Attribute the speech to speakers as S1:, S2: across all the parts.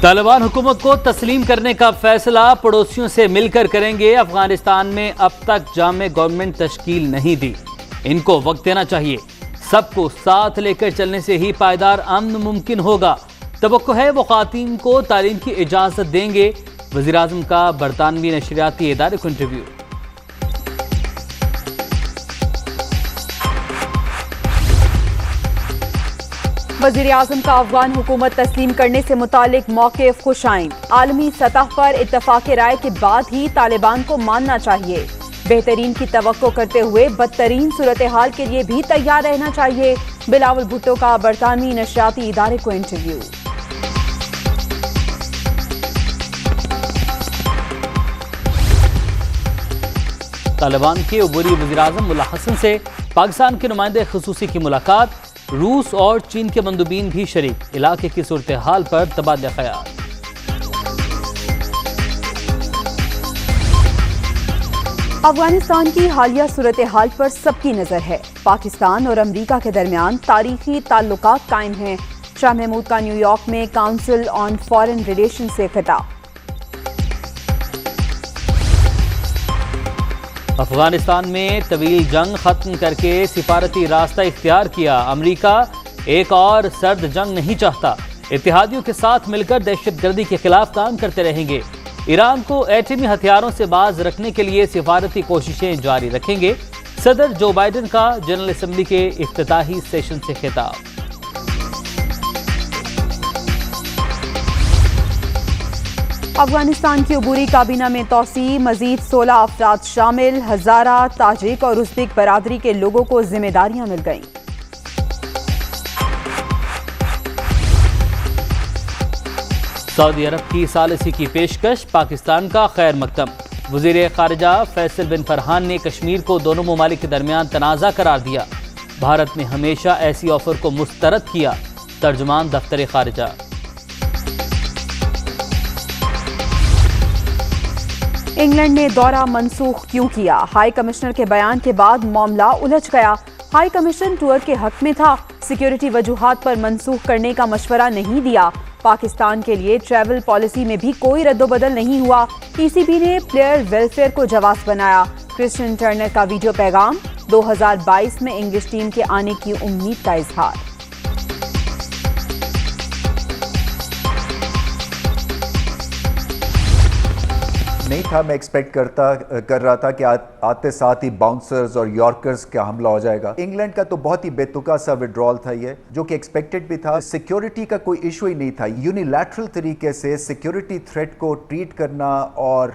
S1: طالبان حکومت کو تسلیم کرنے کا فیصلہ پڑوسیوں سے مل کر کریں گے۔ افغانستان میں اب تک جامع گورنمنٹ تشکیل نہیں دی، ان کو وقت دینا چاہیے۔ سب کو ساتھ لے کر چلنے سے ہی پائیدار امن ممکن ہوگا۔ توقع ہے وہ خواتین کو تعلیم کی اجازت دیں گے۔ وزیراعظم کا برطانوی نشریاتی ادارے کو انٹرویو۔
S2: وزیراعظم کا افغان حکومت تسلیم کرنے سے متعلق موقف خوش آئند۔ عالمی سطح پر اتفاق رائے کے بعد ہی طالبان کو ماننا چاہیے۔ بہترین کی توقع کرتے ہوئے بدترین صورتحال کے لیے بھی تیار رہنا چاہیے۔ بلاول بھٹو کا برطانوی نشریاتی ادارے کو انٹرویو۔
S1: طالبان کے عبوری وزیراعظم ملا حسن سے پاکستان کے نمائندے خصوصی کی ملاقات۔ روس اور چین کے مندوبین بھی شریک۔ علاقے کی صورتحال پر تبادلہ خیال۔
S2: افغانستان کی حالیہ صورتحال پر سب کی نظر ہے۔ پاکستان اور امریکہ کے درمیان تاریخی تعلقات قائم ہیں۔ شاہ محمود کا نیو یارک میں کونسل آن فارن ریلیشن سے خطاب۔
S1: افغانستان میں طویل جنگ ختم کر کے سفارتی راستہ اختیار کیا۔ امریکہ ایک اور سرد جنگ نہیں چاہتا۔ اتحادیوں کے ساتھ مل کر دہشت گردی کے خلاف کام کرتے رہیں گے۔ ایران کو ایٹمی ہتھیاروں سے باز رکھنے کے لیے سفارتی کوششیں جاری رکھیں گے۔ صدر جو بائیڈن کا جنرل اسمبلی کے افتتاحی سیشن سے خطاب۔
S2: افغانستان کی عبوری کابینہ میں توسیع، مزید 16 افراد شامل۔ ہزارہ تاجک اور ازبک برادری کے لوگوں کو ذمہ داریاں مل گئیں۔
S1: سعودی عرب کی ثالثی کی پیشکش، پاکستان کا خیر مقدم۔ وزیر خارجہ فیصل بن فرحان نے کشمیر کو دونوں ممالک کے درمیان تنازع قرار دیا۔ بھارت نے ہمیشہ ایسی آفر کو مسترد کیا۔ ترجمان دفتر خارجہ۔
S2: انگلینڈ نے دورہ منسوخ کیوں کیا؟ ہائی کمشنر کے بیان کے بعد معاملہ الجھ گیا۔ ہائی کمیشن ٹور کے حق میں تھا، سیکیورٹی وجوہات پر منسوخ کرنے کا مشورہ نہیں دیا۔ پاکستان کے لیے ٹریول پالیسی میں بھی کوئی رد و بدل نہیں ہوا۔ پی سی بی نے پلیئر ویلفیئر کو جواز بنایا۔ کرسچن ٹرنر کا ویڈیو پیغام، 2022 میں انگلش ٹیم کے آنے کی امید کا اظہار۔
S3: نہیں تھا، میں ایکسپیکٹ کر رہا تھا کہ آتے ساتھ ہی باؤنسرز اور یارکرز کا حملہ ہو جائے گا۔ انگلینڈ کا تو بہت ہی بے تکا سا وڈرال تھا یہ، جو کہ ایکسپیکٹڈ بھی تھا۔ سیکیورٹی کا کوئی ایشو ہی نہیں تھا۔ یونیلیٹرل طریقے سے سیکیورٹی تھریٹ کو ٹریٹ کرنا اور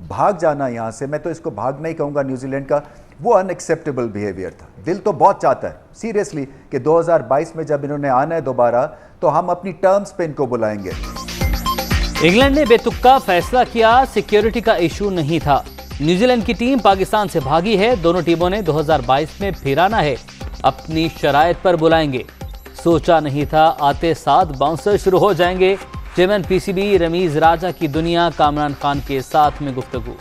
S3: بھاگ جانا یہاں سے، میں تو اس کو بھاگ نہیں کہوں گا نیوزی لینڈ کا، وہ ان ایکسیپٹیبل بیہیویئر تھا۔ دل تو بہت چاہتا ہے سیریسلی کہ 2022 میں جب انہوں نے آنا ہے دوبارہ تو ہم اپنی ٹرمز پہ ان کو بلائیں گے۔
S1: انگلینڈ نے بے تکا فیصلہ کیا، سیکیورٹی کا ایشو نہیں تھا۔ نیوزی لینڈ کی ٹیم پاکستان سے بھاگی ہے۔ دونوں ٹیموں نے 2022 میں پھر آنا ہے، اپنی شرائط پر بلائیں گے۔ سوچا نہیں تھا آتے ساتھ باؤنسر شروع ہو جائیں گے۔ Chairman P C B Ramiz Raja کی دنیا، کامران خان کے ساتھ میں گفتگو۔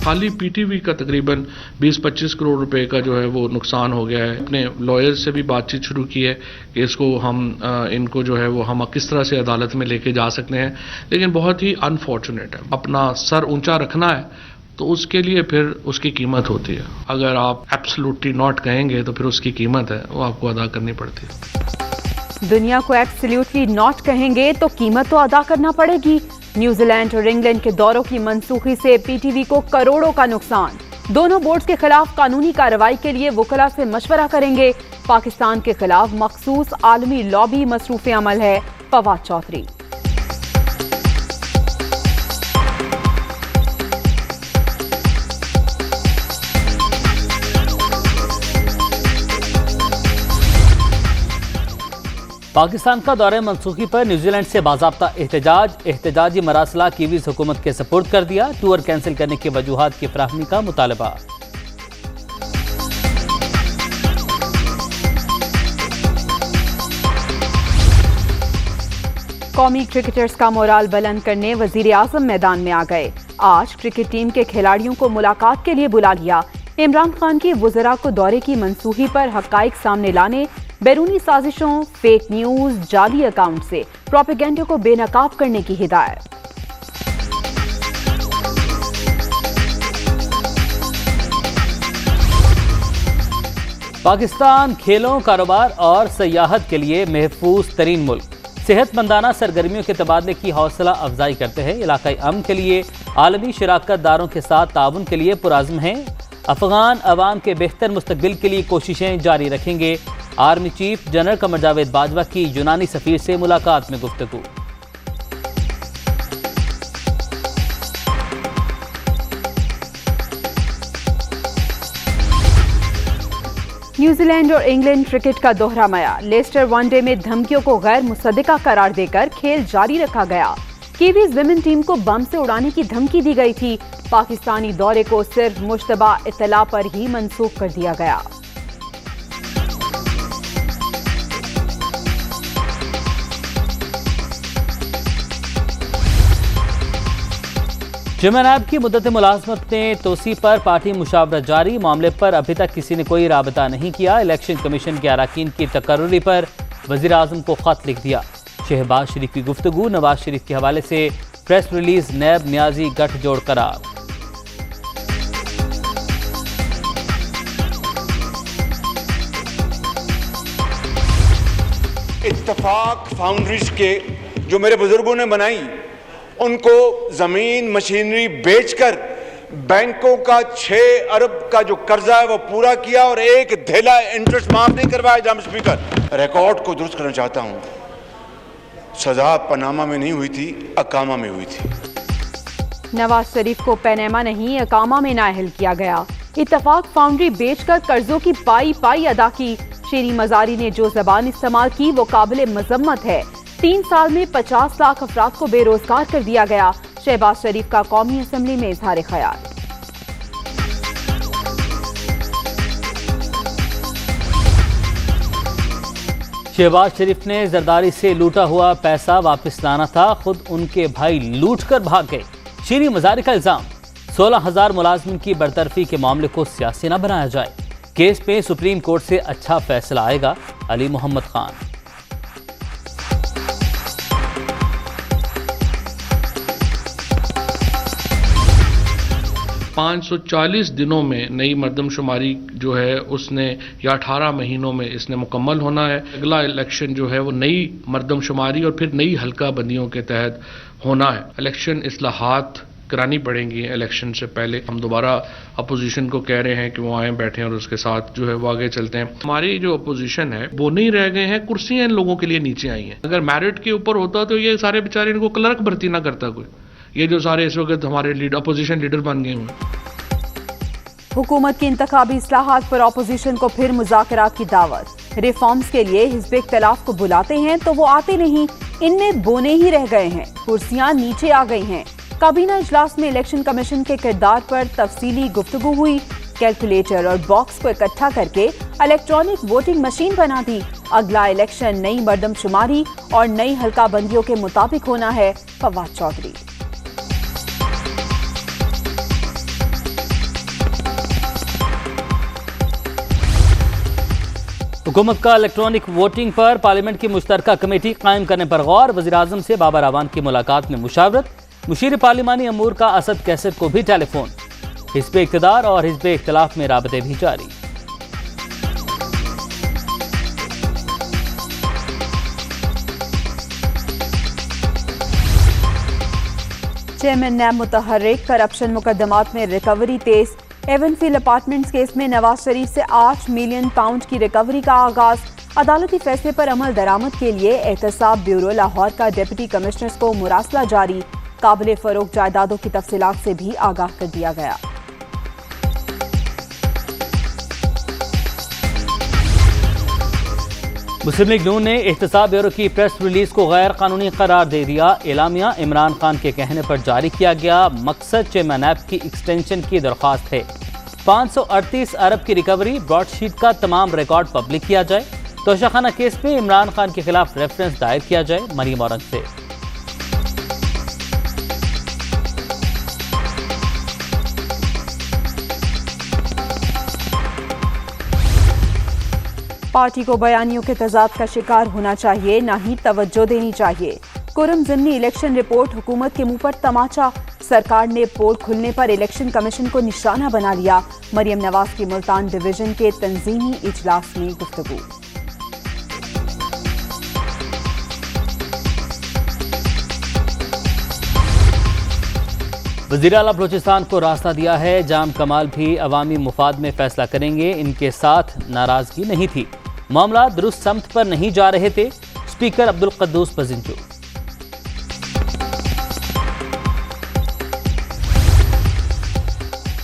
S4: خالی پی ٹی وی کا تقریباً 20-25 کروڑ روپے کا جو ہے وہ نقصان ہو گیا ہے۔ اپنے لائر سے بھی بات چیت شروع کی ہے کہ اس کو ان کو جو ہے وہ ہم کس طرح سے عدالت میں لے کے جا سکتے ہیں، لیکن بہت ہی انفارچونیٹ ہے۔ اپنا سر اونچا رکھنا ہے تو اس کے لیے پھر اس کی قیمت ہوتی ہے۔ اگر آپ ایبسلوٹلی ناٹ کہیں گے تو پھر اس کی قیمت ہے وہ آپ کو ادا کرنی پڑتی ہے۔
S2: دنیا کو ایبسلیوٹلی ناٹ کہیں گے تو قیمت تو ادا کرنا پڑے گی۔ نیوزی لینڈ اور انگلینڈ کے دوروں کی منسوخی سے پی ٹی وی کو کروڑوں کا نقصان۔ دونوں بورڈز کے خلاف قانونی کارروائی کے لیے وکلاء سے مشورہ کریں گے۔ پاکستان کے خلاف مخصوص عالمی لابی مصروف عمل ہے۔ فواد چودھری۔
S1: پاکستان کا دورہ منسوخی پر نیوزی لینڈ سے باضابطہ احتجاجی مراسلہ کیویز حکومت کے سپرد کر دیا۔ ٹور کینسل کرنے کی وجوہات کی فراہمی کا مطالبہ۔
S2: قومی کرکٹرز کا مورال بلند کرنے وزیر اعظم میدان میں آ گئے۔ آج کرکٹ ٹیم کے کھلاڑیوں کو ملاقات کے لیے بلا لیا۔ इमरान खान की वज़रा को दौरे की मंसूखी पर हक़ाइक़ सामने लाने, बैरूनी साजिशों, फेक न्यूज़, जाली अकाउंट से प्रोपेगेंडा को बेनकाब करने की हिदायत।
S1: पाकिस्तान खेलों, कारोबार और सयाहत के लिए महफूज तरीन मुल्क। सेहतमंदाना सरगर्मियों के तबादले की हौसला अफजाई करते हैं। इलाकाई अमन के लिए आलमी शराकत दारों के साथ ताउन के लिए पुरज़्म हैं। अफगान अवाम के बेहतर मुस्तकबिल के लिए कोशिशें जारी रखेंगे। Army chief general Qamar Javed Bajwa की यूनानी सफीर से मुलाकात में गुफ्तगू।
S2: न्यूजीलैंड और इंग्लैंड क्रिकेट का दोहरामया। लेस्टर वनडे में धमकियों को गैर मुसद्दिका करार देकर खेल जारी रखा गया। कीवीज विमेन टीम को बम से उड़ाने की धमकी दी गई थी। पाकिस्तानी दौरे को सिर्फ मुश्तबा इत्तला पर ही मंसूख कर दिया गया।
S1: चेयरमैन ऐप की मुद्दत मुलाजमत ने तोसी पर पार्टी मुशावरत जारी। मामले पर अभी तक किसी ने कोई राबता नहीं किया। इलेक्शन कमीशन के अरकान की तकर्रुरी पर वज़ीर आज़म को खत लिख दिया। शहबाज शरीफ की गुफ्तगू। नवाज शरीफ के हवाले से प्रेस रिलीज। नैब न्याजी गठजोड़ करार।
S5: इत्तफाक फाउंड्रीज के जो मेरे बुजुर्गों ने बनाई, उनको जमीन मशीनरी बेचकर बैंकों का 6 अरब का जो कर्जा है वो पूरा किया और एक धेला इंटरेस्ट माफ नहीं करवाया। जनाब स्पीकर, रिकॉर्ड को दुरुस्त करना चाहता हूं। सजा पनामा में नहीं हुई थी, अकामा में हुई थी।
S2: नवाज शरीफ को पनामा नहीं, अकामा में नाअहल किया गया। इत्तफाक फाउंड्री बेचकर कर्जों की पाई पाई अदा की। शेरी मजारी ने जो जबान इस्तेमाल की वो काबिल मजम्मत है। 3 साल में 50 लाख अफराद को बेरोजगार कर दिया गया। शहबाज शरीफ का कौमी असम्बली में इजहार ख्याल।
S1: शहबाज शरीफ ने जरदारी से लूटा हुआ पैसा वापस लाना था, खुद उनके भाई लूट कर भाग गए। शेरी मजारी का इल्जाम। 16,000 मुलाजमिन की बरतरफी के मामले को सियासी न बनाया जाए। केस पे सुप्रीम कोर्ट से अच्छा फैसला आएगा। अली मोहम्मद खान।
S4: पाँच 540 दिनों में नई मर्दमशुमारी जो है उसने या 18 महीनों में इसने मुकम्मल होना है। अगला इलेक्शन जो है वो नई मर्दमशुमारी और फिर नई हल्का बंदियों के तहत होना है। इलेक्शन इस्लाहात करानी पड़ेंगी। इलेक्शन से पहले हम दोबारा अपोजिशन को कह रहे हैं कि वो आए बैठे और उसके साथ जो है वो आगे चलते हैं। हमारी जो अपोजिशन है वो नहीं रह गए हैं, कुर्सियां इन लोगों के लिए नीचे आई हैं। अगर मेरिट के ऊपर होता तो ये सारे बेचारे इनको क्लर्क भर्ती ना करता कोई। ये जो सारे इस वक्त हमारे अपोजिशन लीडर बन गए हुए।
S2: हुकूमत की इंतखाबी इस्लाहात पर अपोजिशन को फिर मुज़ाकरात की दावत। रिफॉर्म्स के लिए हिज़्ब इख्तिलाफ को बुलाते हैं तो वो आते नहीं, इनमें बोने ही रह गए हैं। कुर्सियां नीचे आ गई हैं। काबीना इजलास में इलेक्शन कमीशन के किरदार पर तफसीली गुफ्तगू हुई। कैलकुलेटर और बॉक्स को इकट्ठा करके इलेक्ट्रॉनिक वोटिंग मशीन बना दी। अगला इलेक्शन नई मर्दमशुमारी और नई हल्का बंदियों के मुताबिक होना है। फवाद चौधरी।
S1: हुकूमत का इलेक्ट्रॉनिक वोटिंग पर पार्लियामेंट की मुश्तरका कमेटी कायम करने पर गौर। वज़ीर आज़म से बाबर आवान की मुलाकात में मुशावरत। मुशीर पार्लिमानी अमूर का असद कैसर को भी टेलीफोन। हिज़्ब इक़्तिदार और हिज़्ब इख्तिलाफ में राबते भी जारी।
S2: चेयरमैन नैब मुतहर्रिक। करप्शन मुकदमात में रिकवरी तेज। एवनफील्ड अपार्टमेंट्स केस में नवाज शरीफ से 8 मिलियन पाउंड की रिकवरी का आगाज। अदालती फैसले पर अमल दरामद के लिए एहतसाब ब्यूरो लाहौर का डिप्टी कमिश्नर्स को मुरासला जारी। काबिल फरोख्त जायदादों की तफसीलात से भी आगाह कर दिया गया।
S1: मुस्लिम लीग नून ने एहतसाब ब्यूरो की प्रेस रिलीज को गैर कानूनी करार दे दिया। एलामिया इमरान खान के कहने पर जारी किया गया। मकसद चेयरमैन ऐप की एक्सटेंशन की दरख्वास्त है। 538 अरब की रिकवरी। ब्रॉडशीट का तमाम रिकॉर्ड पब्लिक किया जाए। तोशाखाना केस में इमरान खान के खिलाफ रेफरेंस दायर किया जाए। मरीम औरंग से
S2: पार्टी को बयानियों के तजाद का शिकार होना चाहिए, ना ही तवज्जो देनी चाहिए। कुरम ज़िमनी इलेक्शन रिपोर्ट हुकूमत के मुंह पर तमाचा। सरकार ने पोल खुलने पर इलेक्शन कमीशन को निशाना बना लिया। मरियम नवाज की मुल्तान डिवीजन के तंजीमी इजलास में गुफ्तगू।
S1: वज़ीर आला बलूचिस्तान को रास्ता दिया है, जाम कमाल भी अवामी मुफाद में फैसला करेंगे, इनके साथ नाराजगी नहीं थी, मामला दुरुस्त समत पर नहीं जा रहे थे। स्पीकर अब्दुल कद्दूस पजिंजो।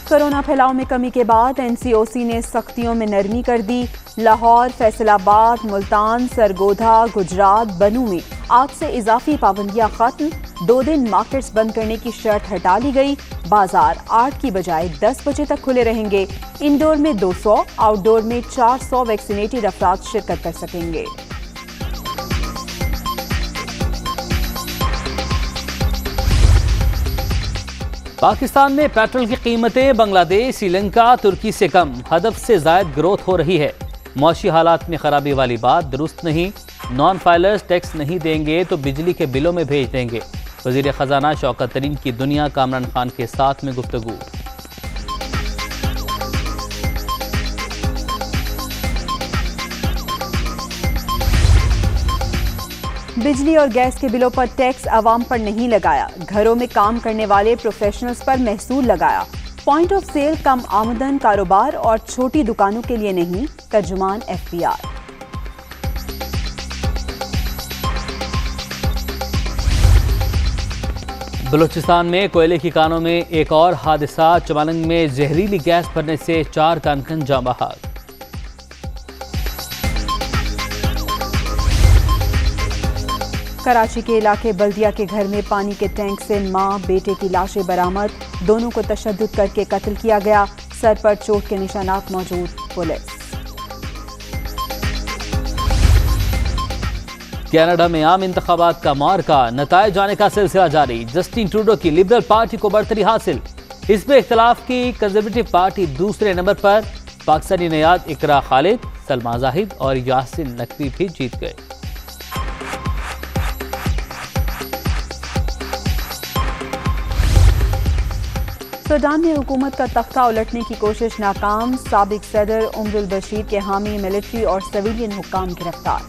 S2: कोरोना फैलाव में कमी के बाद एनसीओसी ने सख्तियों में नरमी कर दी। लाहौर, फैसलाबाद, मुल्तान, सरगोधा, गुजरात, बनू में आज से इजाफी पाबंदियां खत्म। 2 दिन मार्केट्स बंद करने की शर्त हटा ली गई। बाजार 8 की बजाय 10 बजे तक खुले रहेंगे। इंडोर में 200, आउटडोर में 400 वैक्सीनेटेड अफराद शिरकत कर सकेंगे।
S1: पाकिस्तान में पेट्रोल की कीमतें बांग्लादेश, श्रीलंका, तुर्की से कम, हदफ से ज़ायद ग्रोथ हो रही है। मौशी हालात में खराबी वाली बात दुरुस्त नहीं। नॉन फाइलर्स टैक्स नहीं देंगे तो बिजली के बिलों में भेज देंगे। वज़ीर ख़जाना शौकत तरीन की दुनिया कामरान खान के साथ में गुफ्तगू।
S2: बिजली और गैस के बिलों पर टैक्स अवाम पर नहीं लगाया। घरों में काम करने वाले प्रोफेशनल्स पर महसूल लगाया। पॉइंट ऑफ सेल कम आमदन कारोबार और छोटी दुकानों के लिए नहीं। तर्जुमान FPR।
S1: बलूचिस्तान में कोयले की कानों में एक और हादसा। चमालंग में जहरीली गैस भरने से 4 कानकन जाँ बहक।
S2: कराची के इलाके बल्दिया के घर में पानी के टैंक से मां बेटे की लाशें बरामद। दोनों को तशद्दुद करके कत्ल किया गया। सर पर चोट के निशानात मौजूद। पुलिस।
S1: कनाडा में आम इंतखाबात का मार्का, नतायज जाने का सिलसिला जारी। जस्टिन ट्रूडो की लिबरल पार्टी को बढ़तरी हासिल। हिज़्ब इख्तिलाफ की कंजर्वेटिव पार्टी दूसरे नंबर पर। पाकिस्तानी नयाद इकरा खालिद, सलमा जाहिद और यासिन नकवी भी जीत गए।
S2: सूडान में हुकूमत का तख्ता उलटने की कोशिश नाकाम। साबिक सदर उमरुल बशीर के हामी मिलिट्री और सिविलियन हुक्काम गिरफ्तार।